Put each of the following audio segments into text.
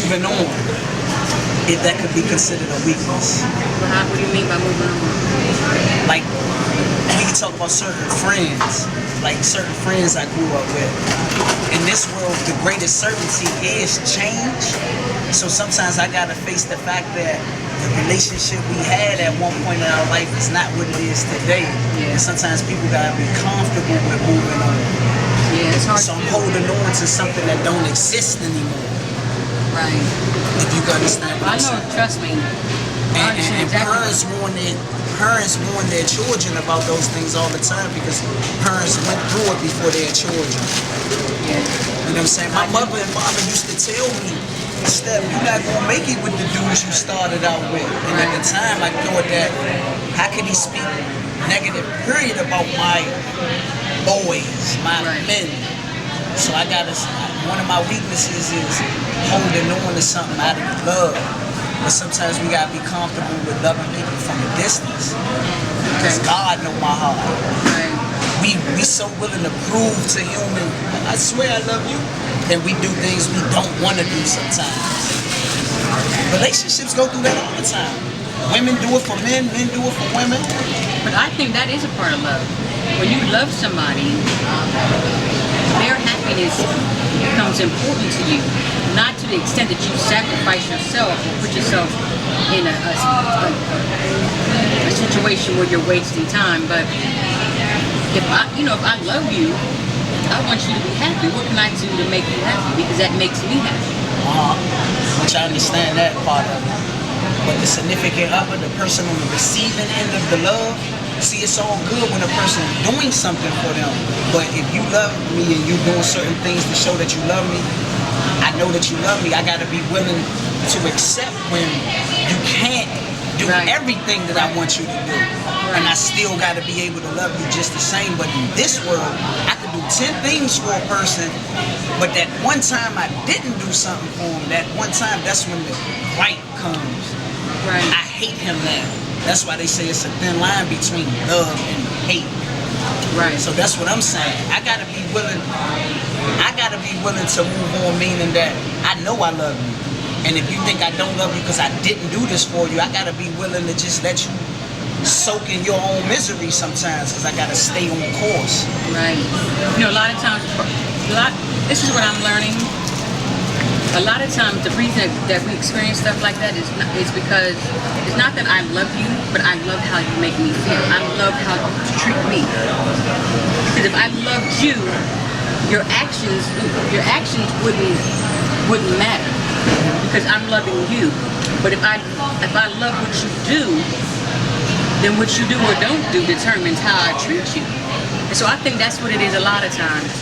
moving on, if that could be considered a weakness. What do you mean by moving on? Like, we can talk about certain friends, like certain friends I grew up with. In this world, the greatest certainty is change. So sometimes I gotta face the fact that the relationship we had at one point in our life is not what it is today. Yeah. And sometimes people gotta be comfortable with moving on. Yeah, it's hard So to I'm do. holding on to something that don't exist anymore. Right. If you can understand what I I'm know, saying. trust me. I understand And exactly. parents warn their children about those things all the time because parents went through it before their children. Yeah. You know what I'm saying? My mother and father used to tell me, Steph, you're not gonna make it with the dudes you started out with. And at the time I thought that, how could he speak negative period about my boys, my men? So I gotta, one of my weaknesses is holding on to something out of love. But sometimes we gotta be comfortable with loving people from a distance. Because God know my heart. Right. We so willing to prove to human, I swear I love you, and we do things we don't want to do sometimes. Relationships go through that all the time. Women do it for men, men do it for women. But I think that is a part of love. When you love somebody, their happiness becomes important to you. Not to the extent that you sacrifice yourself or put yourself in a situation where you're wasting time. But if I love you, I want you to be happy. What can I do to make you happy? Because that makes me happy. Which I understand that part of it. But the significant other, the person on the receiving end of the love, see, it's all good when a person is doing something for them. But if you love me and you doing certain things to show that you love me, I know that you love me. I gotta be willing to accept when you can't do everything that I want you to do. And I still gotta be able to love you just the same. But in this world, I could do 10 things for a person, but that one time I didn't do something for him, that one time, that's when the right comes. Right. I hate him now. That's why they say it's a thin line between love and hate. Right. So that's what I'm saying. I gotta be willing to move on, meaning that I know I love you. And if you think I don't love you because I didn't do this for you, I gotta be willing to just let you soak in your own misery sometimes because I gotta stay on course. Right. You know, a lot of times, this is what I'm learning. A lot of times, the reason that we experience stuff like that is because it's not that I love you, but I love how you make me feel. I love how you treat me. Because if I loved you, your actions wouldn't matter because I'm loving you. But if I love what you do, then what you do or don't do determines how I treat you. And so I think that's what it is a lot of times.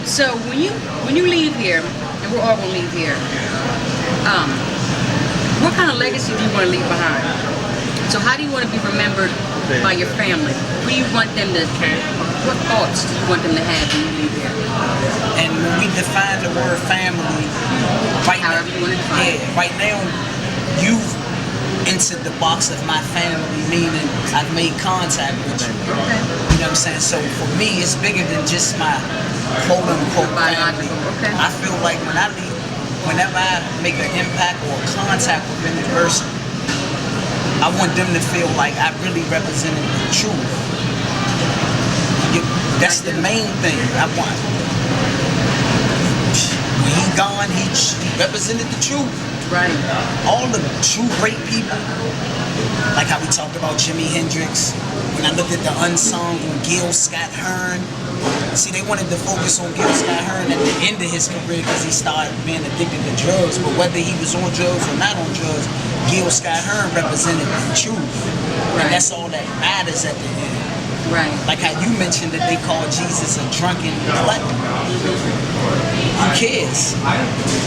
So when you leave here, and we're all gonna leave here, what kind of legacy do you want to leave behind? So how do you want to be remembered by your family? What do you want them to? What thoughts do you want them to have when you leave here? And when we define the word family, However you want to define it. right now, you've entered the box of my family, meaning I've made contact with you. Okay. You know what I'm saying? So for me, it's bigger than just my quote-unquote family. Okay. I feel like when I leave, whenever I make an impact or contact with any person, I want them to feel like I really represented the truth. That's the main thing I want. When he gone, he represented the truth. Right. All the true great people, like how we talked about Jimi Hendrix, when I looked at the unsung on Gil Scott-Heron, see, they wanted to focus on Gil Scott-Heron at the end of his career because he started being addicted to drugs, but whether he was on drugs or not on drugs, Gil Scott-Heron represented the truth. And that's all that matters at the end. Right. Like how you mentioned that they called Jesus a drunken glutton. Who cares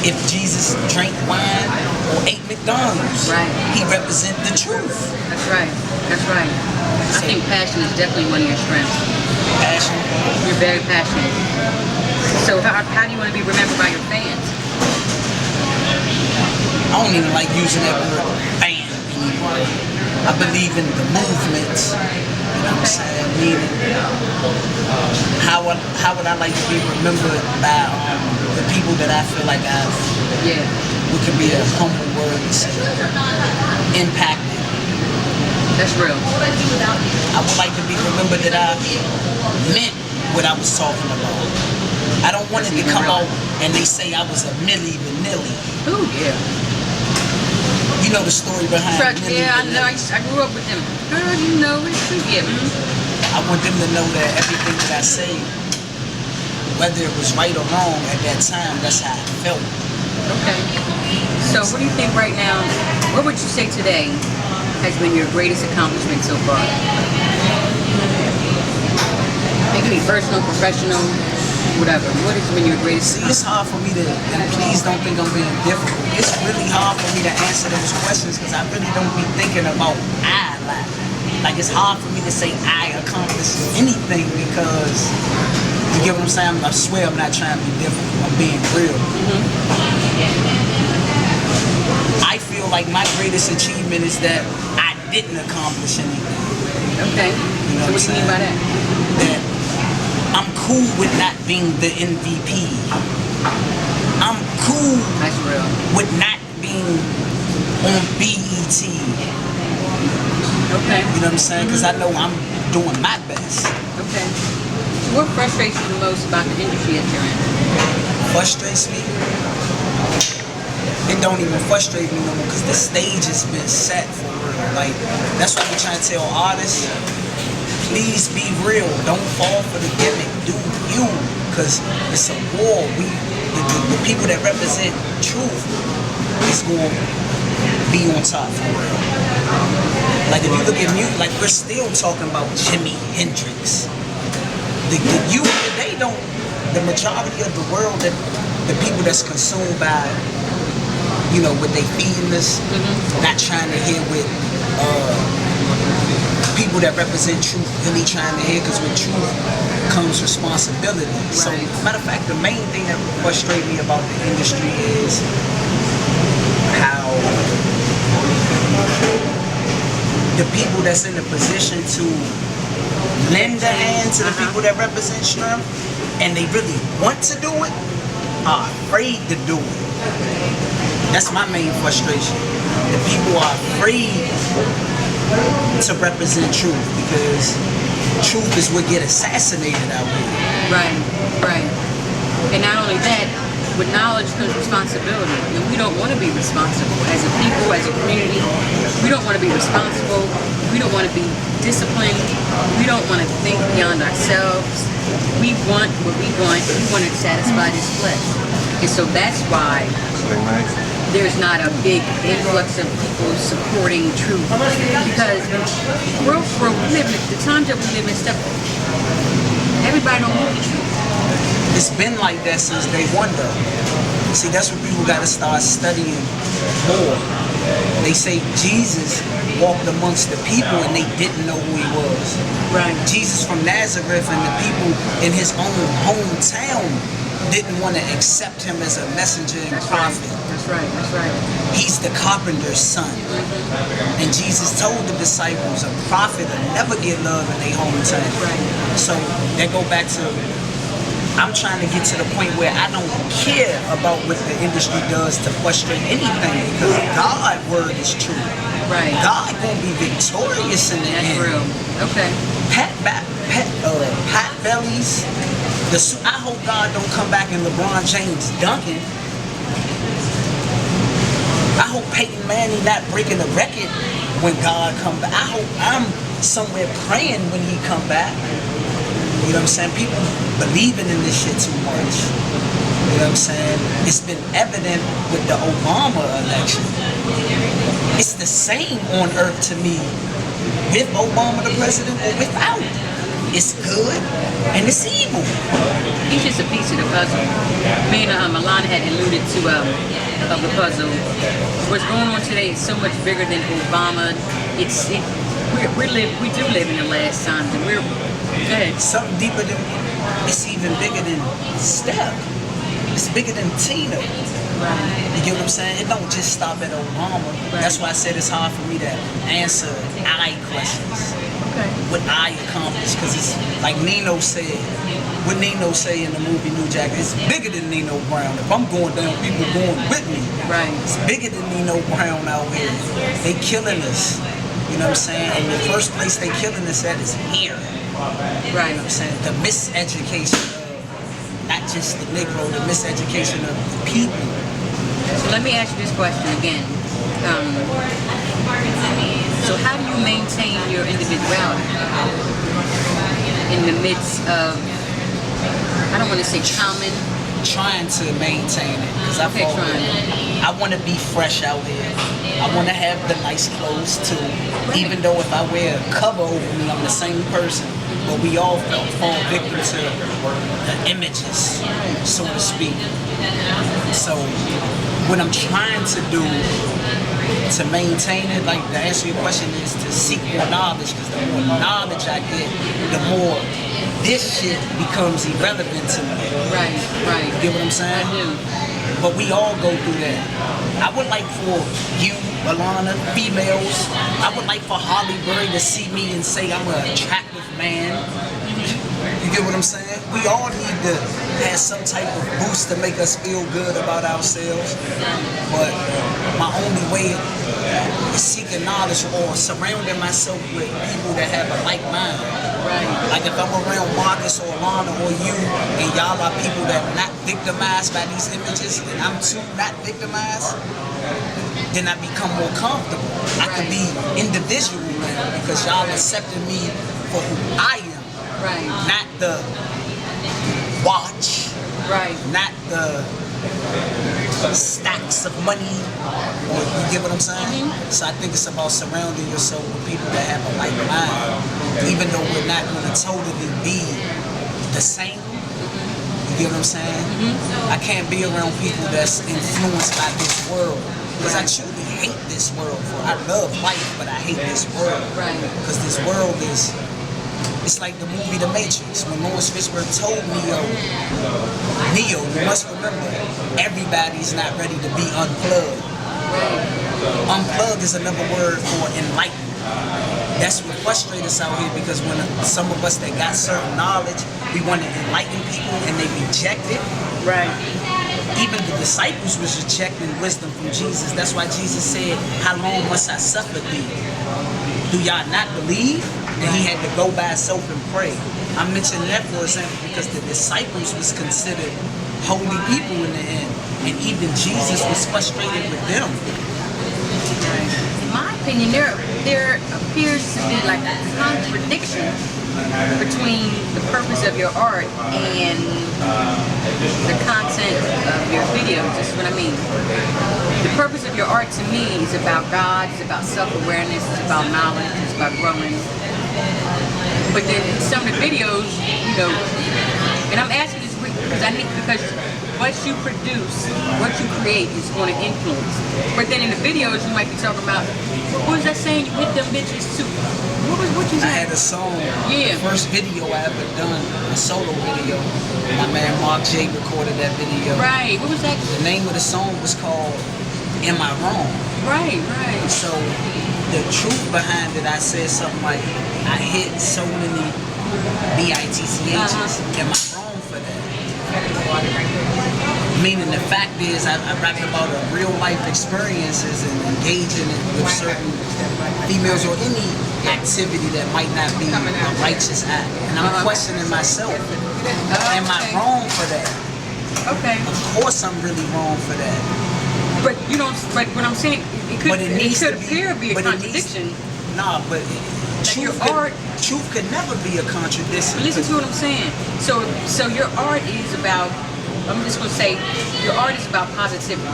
if Jesus drank wine or ate McDonald's? Right. He represents the truth. That's right. That's right. I think passion is definitely one of your strengths. Passion. You're very passionate. So how do you want to be remembered by your fans? I don't even like using that word fan anymore. I believe in the movement. You know what I'm saying? Meaning, how would I like to be remembered by the people that I feel like I've Yeah. What could be a humble word to say? Impacted. That's real. I would like to be remembered that I meant what I was talking about. I don't want it to come out and they say I was a Milli Vanilli. Ooh, yeah. You know the story behind Truck, Milli yeah, I know. Vanilli. I grew up with them. Girl, you know it. Yeah. I want them to know that everything that I say, whether it was right or wrong at that time, that's how I felt. Okay. So what do you think right now, what would you say today has been your greatest accomplishment so far? It can be personal, professional, whatever. What has been your greatest See, it's hard for me to, and please don't think I'm being difficult. It's really hard for me to answer those questions because I really don't be thinking about I a lot. Like, it's hard for me to say I accomplished anything because, you get what I'm saying? I swear I'm not trying to be difficult. I'm being real. I feel like my greatest achievement is that I didn't accomplish anything. Okay. You know So what do you mean by that? That I'm cool with not being the MVP. I'm cool That's real. with not being on BET. Okay. You know what I'm saying? Because I know I'm doing my best. Okay. So what frustrates you the most about the industry that you're in? Frustrates me. It don't even frustrate me no more because the stage has been set for real. Like, that's why I'm trying to tell artists, please be real. Don't fall for the gimmick. Do you. Because it's a war. The people that represent truth is going to be on top for real. Like, if you look at music, like, we're still talking about Jimi Hendrix. The youth, they don't, the majority of the world, that the people that's consumed by, you know, what they feeding us, not trying to hear what people that represent truth really trying to hear, because with truth comes responsibility. So, matter of fact, the main thing that frustrates me about the industry is how the people that's in a position to lend a hand to the people that represent strength, and they really want to do it, are afraid to do it. That's my main frustration. The people are afraid to represent truth because truth is what get assassinated out here. Right, right. And not only that, with knowledge comes responsibility. And we don't want to be responsible. As a people, as a community, we don't want to be responsible. We don't want to be disciplined. We don't want to think beyond ourselves. We want what we want. We want to satisfy this flesh. And so that's why there's not a big influx of people supporting truth. Because we're living, the times that we live in stuff, everybody don't want the truth. It's been like that since day one, though. See, that's what people got to start studying more. They say Jesus walked amongst the people and they didn't know who he was. Right. Jesus from Nazareth and the people in his own hometown didn't want to accept him as a messenger and prophet. That's right, that's right. He's the carpenter's son. And Jesus told the disciples, a prophet will never get love in their hometown. Right. So that go back to, I'm trying to get to the point where I don't care about what the industry does to frustrate anything, because God's word is true. Right. God gonna be victorious in the That's end. real. Okay. Pat bellies. I hope God don't come back and LeBron James dunking. I hope Peyton Manning not breaking the record when God come back. I hope I'm somewhere praying when he come back. You know what I'm saying? People believing in this shit too much. You know what I'm saying? It's been evident with the Obama election. It's the same on earth to me with Obama the president or without. It's good and it's evil. He's just a piece of the puzzle. Me and Alana had alluded to of the puzzle. What's going on today is so much bigger than Obama. We do live in the last times, and we're good. Something deeper than, it's even bigger than Steph. It's bigger than Tina. You get what I'm saying? It don't just stop at Obama. That's why I said it's hard for me to answer I questions. Okay. what I accomplished, because it's like Nino said, what Nino say in the movie New Jack, it's bigger than Nino Brown. If I'm going down, people going with me. Right. It's bigger than Nino Brown out here. They killing us. You know what I'm saying? And the first place they killing us at is here. Right. You know what I'm saying? The miseducation of not just the Negro, the miseducation of the people. So let me ask you this question again. So how do you maintain your individuality in the midst of, I don't want to say common. Trying to maintain it, because I want to be fresh out here. I want to have the nice clothes too. Right. Even though if I wear a cover over me, I'm the same person. But we all fall victim to the images, so to speak. So what I'm trying to do to maintain it, like to answer your question, is to seek more knowledge, because the more knowledge I get, the more this shit becomes irrelevant to me. Right. You get what I'm saying? I do. But we all go through that. I would like for you, Alana, females, I would like for Holly Berry to see me and say I'm an attractive man. You get what I'm saying? We all need to have some type of boost to make us feel good about ourselves. But my only way is seeking knowledge or surrounding myself with people that have a like mind. Right. Like if I'm around Marcus or Alana or you, and y'all are people that are not victimized by these images, and I'm too not victimized, then I become more comfortable. I could be individual now because y'all accepted me for who I am. Right. Not the watch, Right. not the stacks of money, or you get what I'm saying? So I think it's about surrounding yourself with people that have a like mind, even though we're not going to totally be the same. You get what I'm saying? I can't be around people that's influenced by this world, because I truly hate this world. I love life, but I hate this world. Right. Because this world is, it's like the movie The Matrix, when Lawrence Fishburne told Neo, you must remember, everybody's not ready to be unplugged. Unplugged is another word for enlightened. That's what frustrates us out here, because when some of us that got certain knowledge, we want to enlighten people and they reject it. Right. Even the disciples was rejecting wisdom from Jesus. That's why Jesus said, how long must I suffer thee? Do y'all not believe? And he had to go by himself and pray. I'm mentioning that, for example, because the disciples was considered holy people in the end. And even Jesus was frustrated with them. In my opinion, there appears to be like a contradiction between the purpose of your art and the content of your videos. This is what I mean. The purpose of your art to me is about God, it's about self-awareness, it's about knowledge, it's about growing. But then in some of the videos, you know, and I'm asking this because what you produce, what you create is going to influence. But then in the videos, you might be talking about, what was that saying? You hit them bitches too. What you I saying? had a song, Yeah. the first video I ever done, a solo video. My man Mark J recorded that video. Right. What was that? The name of the song was called Am I Wrong? Right. So the truth behind it, I said something like, I hit so many BITCHs. Am I wrong for that? Meaning the fact is, I rapped about real life experiences and engaging with certain females or any activity that might not be a righteous act. And I'm questioning myself. Am I wrong for that? Okay. Of course I'm really wrong for that. But you don't. But what I'm saying, it could appear to be a but contradiction. But your truth could never be a contradiction. Listen to what I'm saying. So your art is about, I'm just gonna say, your art is about positivity.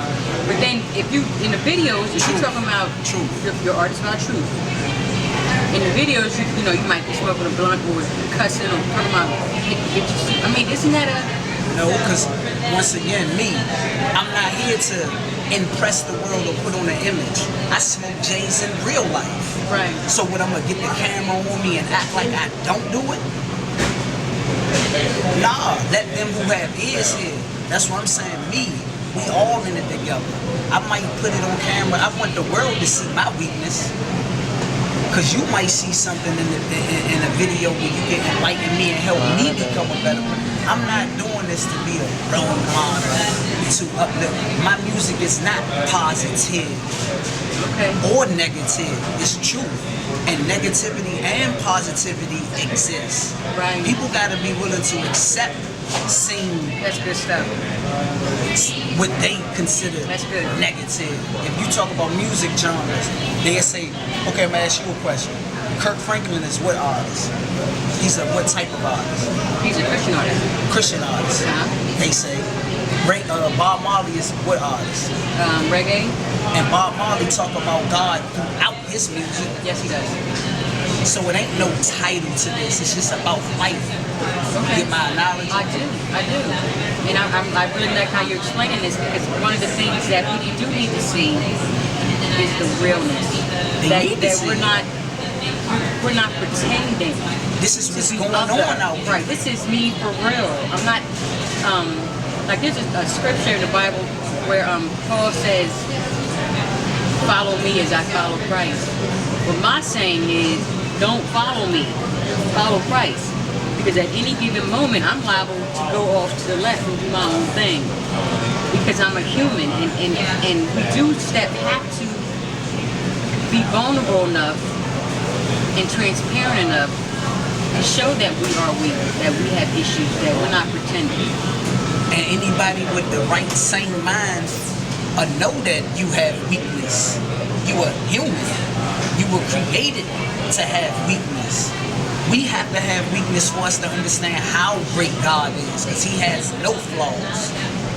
But then if you, in the videos, if you're talking about truth, your art is about truth. In the videos, you know, you might be smoking a blunt or cussing or talking about bitches. I mean, isn't that a... No, because once again, I'm not here to impress the world or put on an image. I smoke J's in real life. Right. So what, I'm gonna get the camera on me and act like I don't do it? Nah, let them who have ears hear. That's what I'm saying. We all in it together. I might put it on camera. I want the world to see my weakness. Because you might see something in a video where you can enlighten me and help me become a better person. I'm not doing this to be a role model, to uplift. My music is not positive or negative. It's truth. And negativity and positivity exist. Right. People got to be willing to accept seeing That's good stuff. what they consider That's good. negative. If you talk about music genres, they'll say, okay, I'm gonna ask you a question. Kirk Franklin is what artist? He's a what type of artist? He's a Christian artist. Christian artist. Uh-huh. They say. Bob Marley is what artist? Reggae. And Bob Marley talk about God throughout his music. Yes, he does. So it ain't no title to this. It's just about life. Okay. Get my analogy? I do. And I really like how you're explaining this, because one of the things that people do need to see is the realness. That we're not pretending. This is what's to be going other. on out here. Right. This is me for real. I'm not like there's a scripture in the Bible where Paul says, "Follow me as I follow Christ." What my saying is, don't follow me, follow Christ. Because at any given moment, I'm liable to go off to the left and do my own thing. Because I'm a human, and we do have to be vulnerable enough and transparent enough to show that we are weak, that we have issues, that we're not pretending. And anybody with the right sane mind know that you have weakness. You are human. You were created to have weakness. We have to have weakness for us to understand how great God is, because He has no flaws.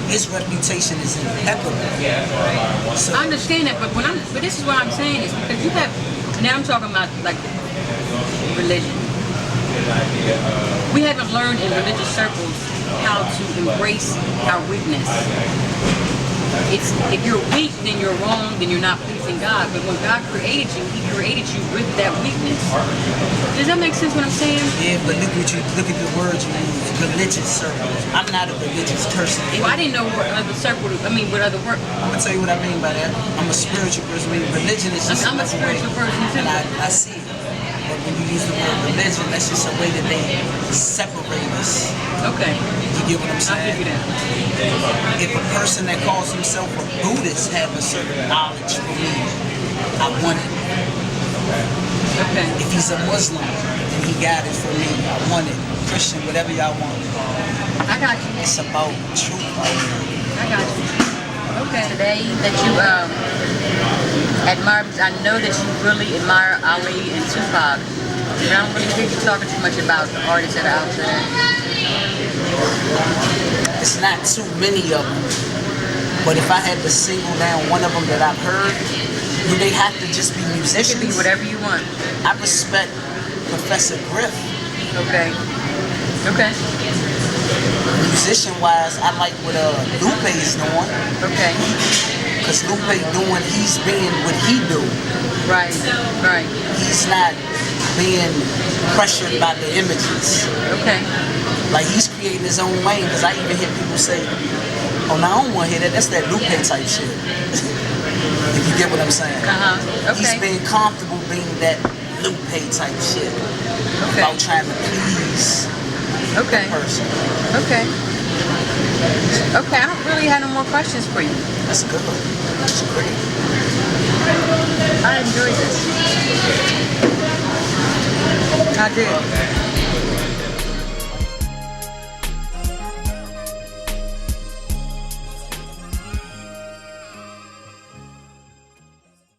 His reputation is impeccable. So, I understand that, but this is what I'm saying is because you have. Now I'm talking about like religion. We haven't learned in religious circles how to embrace our weakness. It's if you're weak, then you're wrong, then you're not pleasing God. But when God created you, He created you with that weakness. Does that make sense what I'm saying? yeah, but look at the words you use. Religious circles. I'm not a religious person. Well, I didn't know what other circle. What other word? I'm gonna tell you what I mean by that. I'm a spiritual person. I mean, religion is just I'm a another way, spiritual person too. and I see it. But when you use the word religion, that's just a way that they separate us. Okay. You get what I'm I'll saying? give you that. If a person that calls himself a Buddhist have a certain knowledge for me, I want it. Okay. If he's a Muslim and he got it for me, I want it. Christian, whatever y'all want. I got you. It's about truth. I got you. Okay. Today that you admire, I know that you really admire Ali and Tupac. And I don't really hear you talking too much about the artists that are out there. It's not too many of them, but if I had to single down one of them that I've heard, do they have to just be It musicians? could be whatever you want. I respect Professor Griff. Okay. Okay. Musician-wise, I like what Lupe is doing, Okay. because Lupe doing, he's being what he do. Right. Right. He's not being pressured by the images. Okay. Like, he's creating his own lane, because I even hear people say, oh, no, I don't want to hear that. That's that Lupe type shit. If you get what I'm saying. Okay. He's being comfortable being that Lupe type shit. Okay. About trying to please Okay. the person. Okay. Okay. I don't really have no more questions for you. That's good. That's great. I enjoyed this. I did.